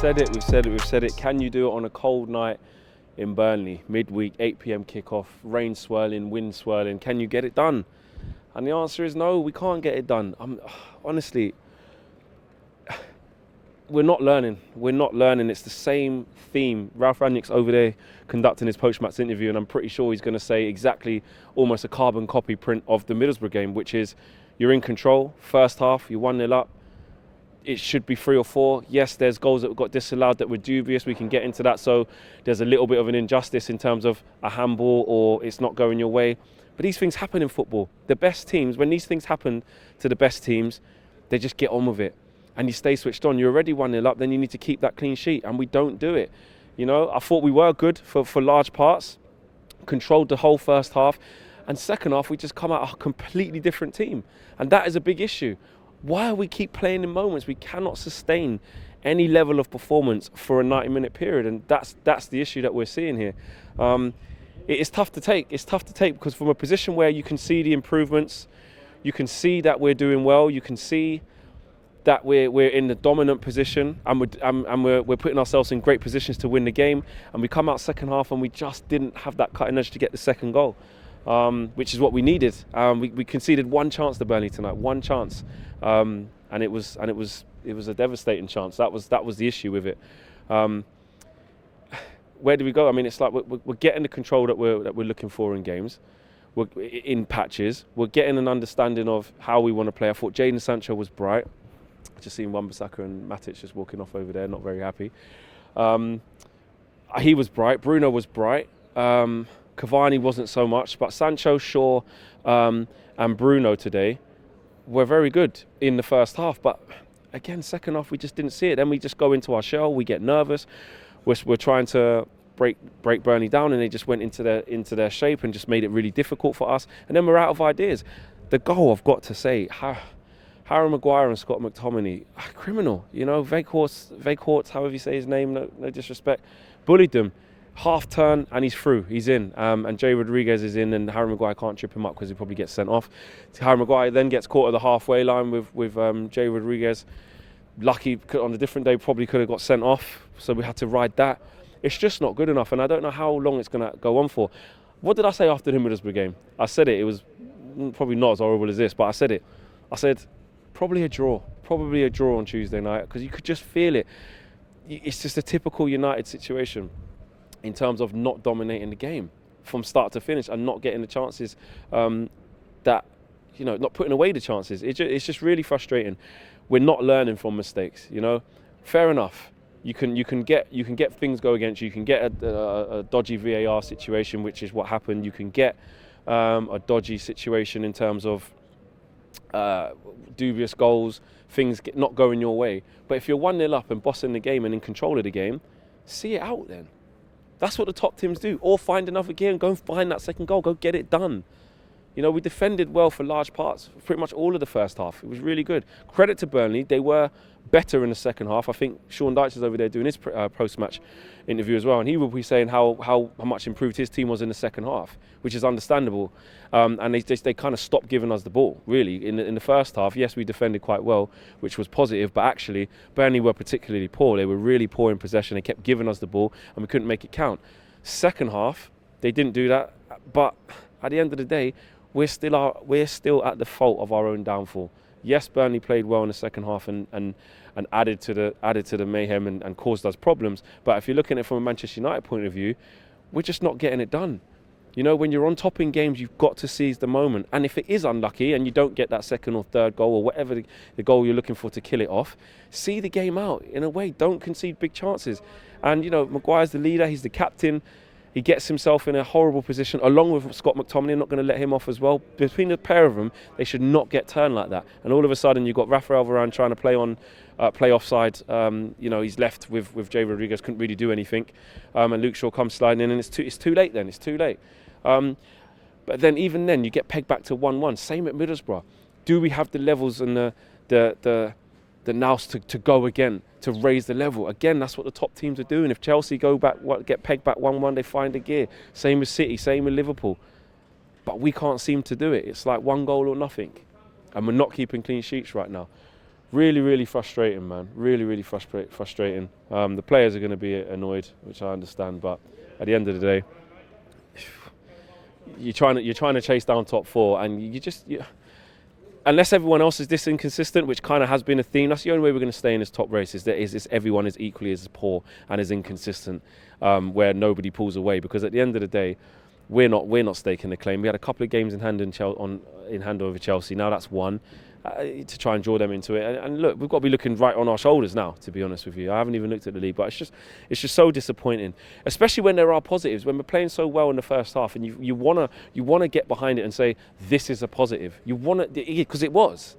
said it. Can you do it on a cold night in Burnley, midweek, 8 p.m. kickoff, rain swirling, wind swirling? Can you get it done? And the answer is no, we can't get it done. Honestly, we're not learning. It's the same theme. Ralph Rangnick's over there conducting his post-match interview, and I'm pretty sure he's going to say exactly almost a carbon copy print of the Middlesbrough game, which is you're in control, first half, you're 1-0 up. It should be 3 or 4. Yes, there's goals that got disallowed that were dubious. We can get into that. So there's a little bit of an injustice in terms of a handball or it's not going your way. But these things happen in football. The best teams, when these things happen to the best teams, they just get on with it. And you stay switched on. You're already 1-0 up, then you need to keep that clean sheet. And we don't do it. You know, I thought we were good for large parts. Controlled the whole first half. And second half, we just come out a completely different team. And that is a big issue. Why we keep playing in moments? We cannot sustain any level of performance for a 90-minute period, and that's the issue that we're seeing here. It is tough to take. It's tough to take because from a position where you can see the improvements, you can see that we're doing well, you can see that we're in the dominant position, and we're putting ourselves in great positions to win the game. And we come out second half and we just didn't have that cutting edge to get the second goal. Which is what we needed. We conceded one chance to Burnley tonight, one chance, and it was a devastating chance. That was the issue with it. Where do we go? I mean, it's like we're getting the control that we're looking for in games. We're in patches. We're getting an understanding of how we want to play. I thought Jadon Sancho was bright. Just seen Wan-Bissaka and Matic just walking off over there, not very happy. He was bright. Bruno was bright. Cavani wasn't so much, but Sancho, Shaw, and Bruno today were very good in the first half. But again, second half, we just didn't see it. Then we just go into our shell. We get nervous. We're trying to break Burnley down, and they just went into their shape and just made it really difficult for us. And then we're out of ideas. The goal, I've got to say, Harry Maguire and Scott McTominay, criminal. You know, Weghorst, however you say his name, no disrespect, bullied them. Half turn and he's through, he's in, and Jay Rodriguez is in, and Harry Maguire can't trip him up because he probably gets sent off. Harry Maguire then gets caught at the halfway line with Jay Rodriguez. Lucky on a different day probably could have got sent off, so we had to ride that. It's just not good enough, and I don't know how long it's going to go on for. What did I say after the Middlesbrough game? I said it was probably not as horrible as this, but I said it. I said probably a draw on Tuesday night, because you could just feel it. It's just a typical United situation in terms of not dominating the game from start to finish and not getting the chances not putting away the chances. It's just really frustrating. We're not learning from mistakes, you know. Fair enough. You can get things go against you. You can get a dodgy VAR situation, which is what happened. You can get a dodgy situation in terms of dubious goals, things not going your way. But if you're 1-0 up and bossing the game and in control of the game, see it out then. That's what the top teams do. Or find another gear and go and find that second goal. Go get it done. You know, we defended well for large parts, pretty much all of the first half. It was really good. Credit to Burnley. They were better in the second half. I think Sean Dyche is over there doing his post-match interview as well, and he will be saying how much improved his team was in the second half, which is understandable. And they kind of stopped giving us the ball, really. In the first half, yes, we defended quite well, which was positive, but actually, Burnley were particularly poor. They were really poor in possession. They kept giving us the ball, and we couldn't make it count. Second half, they didn't do that, but at the end of the day, we're still at the fault of our own downfall. Yes, Burnley played well in the second half and added to the mayhem and caused us problems. But if you're looking at it from a Manchester United point of view, we're just not getting it done. You know, when you're on top in games, you've got to seize the moment. And if it is unlucky and you don't get that second or third goal or whatever the goal you're looking for to kill it off, see the game out in a way. Don't concede big chances. And, you know, Maguire's the leader. He's the captain. He gets himself in a horrible position, along with Scott McTominay. I'm not going to let him off as well. Between the pair of them, they should not get turned like that. And all of a sudden, you've got Rafael Varane trying to play offside. He's left with Jay Rodriguez, couldn't really do anything. And Luke Shaw comes sliding in, and it's too late then. It's too late. But then, even then, you get pegged back to 1-1. Same at Middlesbrough. Do we have the levels and the nous to go again, to raise the level? Again, that's what the top teams are doing. If Chelsea get pegged back 1-1, they find a gear. Same with City, same with Liverpool. But we can't seem to do it. It's like one goal or nothing. And we're not keeping clean sheets right now. Really, really frustrating, man. Really, really frustrating. The players are going to be annoyed, which I understand, but at the end of the day, you're trying to chase down top four, and unless everyone else is this inconsistent, which kind of has been a theme, that's the only way we're going to stay in this top race. Is everyone is equally as poor and as inconsistent, where nobody pulls away. Because at the end of the day, we're not staking the claim. We had a couple of games in hand over Chelsea. Now that's one. To try and draw them into it, and look, we've got to be looking right on our shoulders now. To be honest with you, I haven't even looked at the league, but it's just so disappointing, especially when there are positives. When we're playing so well in the first half, and you wanna get behind it and say this is a positive. You wanna, because it was,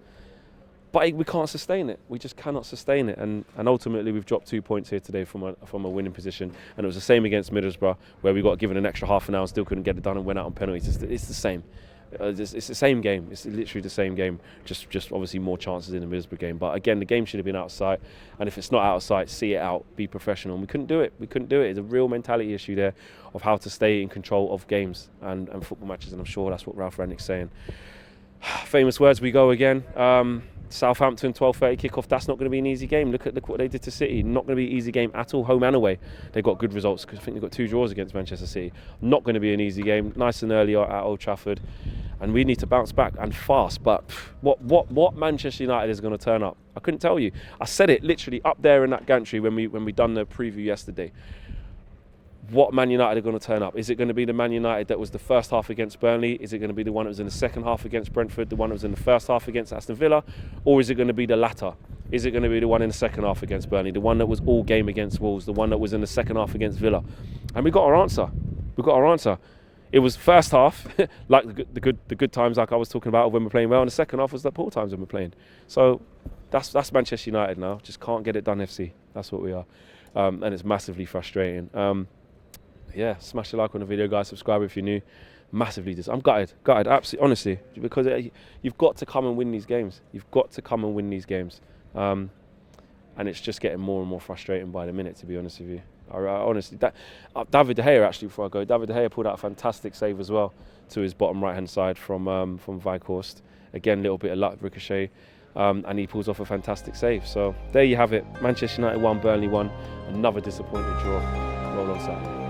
but we can't sustain it. We just cannot sustain it, and ultimately we've dropped 2 points here today from a winning position, and it was the same against Middlesbrough, where we got given an extra half an hour and still couldn't get it done and went out on penalties. It's the same. It's the same game. It's literally the same game. Just obviously more chances in the Middlesbrough game. But again, the game should have been out of sight. And if it's not out of sight, see it out. Be professional. And we couldn't do it. It's a real mentality issue there of how to stay in control of games and football matches. And I'm sure that's what Ralph Rangnick's saying. Famous words. We go again. Southampton 12:30 kickoff. That's not going to be an easy game. Look what they did to City. Not going to be an easy game at all, home and away. They got good results because I think they got 2 draws against Manchester City. Not going to be an easy game. Nice and early at Old Trafford, and we need to bounce back and fast. But what Manchester United is going to turn up? I couldn't tell you. I said it literally up there in that gantry when we done the preview yesterday. What Man United are going to turn up? Is it going to be the Man United that was the first half against Burnley? Is it going to be the one that was in the second half against Brentford, the one that was in the first half against Aston Villa? Or is it going to be the latter? Is it going to be the one in the second half against Burnley, the one that was all game against Wolves, the one that was in the second half against Villa? And we got our answer. It was first half, like the good times, like I was talking about when we're playing well, and the second half was the poor times when we're playing. So that's Manchester United now. Just can't get it done, FC. That's what we are, and it's massively frustrating. Yeah, smash the like on the video, guys. Subscribe if you're new. Massively I'm gutted, absolutely, honestly, because you've got to come and win these games. And it's just getting more and more frustrating by the minute, to be honest with you. Honestly, David De Gea, actually, before I go, David De Gea pulled out a fantastic save as well to his bottom right-hand side from Weghorst. Again, a little bit of luck, ricochet, and he pulls off a fantastic save. So there you have it. Manchester United 1, Burnley 1. Another disappointing draw. Roll on Saturday.